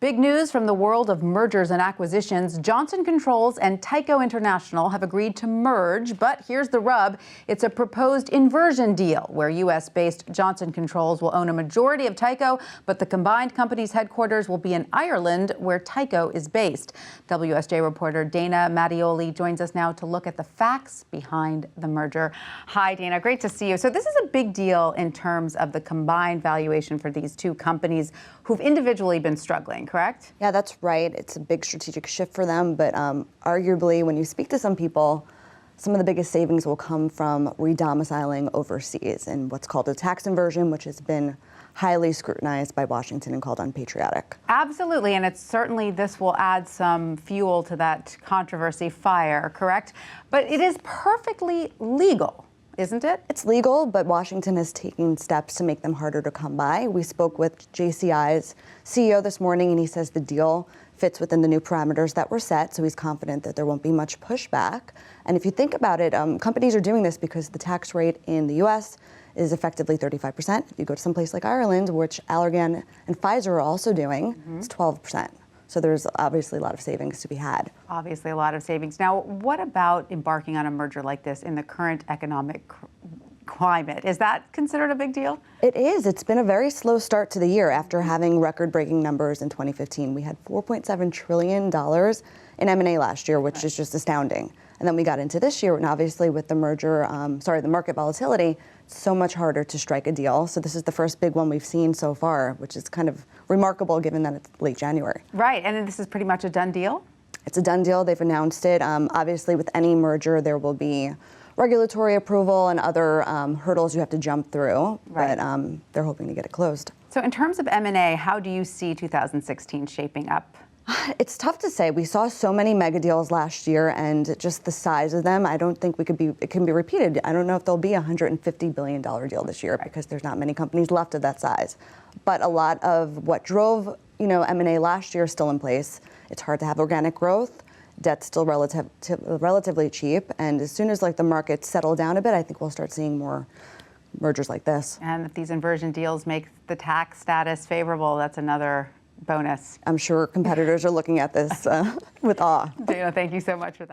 Big news from the world of mergers and acquisitions. Johnson Controls and Tyco International have agreed to merge, but here's the rub. It's a proposed inversion deal where U.S.-based Johnson Controls will own a majority of Tyco, but the combined company's headquarters will be in Ireland, where Tyco is based. WSJ reporter Dana Mattioli joins us now to look at the facts behind the merger. Hi, Dana. Great to see you. So this is a big deal in terms of the combined valuation for these two companies who've individually been struggling, correct? Yeah, that's right. It's a big strategic shift for them, but arguably when you speak to some people, some of the biggest savings will come from redomiciling overseas in what's called a tax inversion, which has been highly scrutinized by Washington and called unpatriotic. Absolutely, and it's certainly this will add some fuel to that controversy fire, correct? But it is perfectly legal, isn't it? It's legal, but Washington is taking steps to make them harder to come by. We spoke with JCI's CEO this morning, and he says the deal fits within the new parameters that were set, so he's confident that there won't be much pushback. And if you think about it, companies are doing this because the tax rate in the U.S. is effectively 35%. If you go to some place like Ireland, which Allergan and Pfizer are also doing, it's 12%. So there's obviously a lot of savings to be had. Obviously a lot of savings. Now, what about embarking on a merger like this in the current economic climate? Is that considered a big deal? It is. It's been a very slow start to the year after having record-breaking numbers in 2015. We had $4.7 trillion in M&A last year, which is just astounding. And then we got into this year, and obviously with the merger, the market volatility, it's so much harder to strike a deal. So this is the first big one we've seen so far, which is kind of remarkable given that it's late January. Right, and then this is pretty much a done deal? It's a done deal. They've announced it. Obviously, with any merger, there will be regulatory approval and other hurdles you have to jump through, right. But they're hoping to get it closed. So in terms of M&A, how do you see 2016 shaping up? It's tough to say. We saw so many mega deals last year, and just the size of them, I don't think it can be repeated. I don't know if there'll be a $150 billion deal this year because there's not many companies left of that size. But a lot of what drove, M&A last year is still in place. It's hard to have organic growth. Debt's still relatively cheap, and as soon as the markets settle down a bit, I think we'll start seeing more mergers like this. And if these inversion deals make the tax status favorable, that's another bonus. I'm sure competitors are looking at this with awe. Dana, thank you so much for that.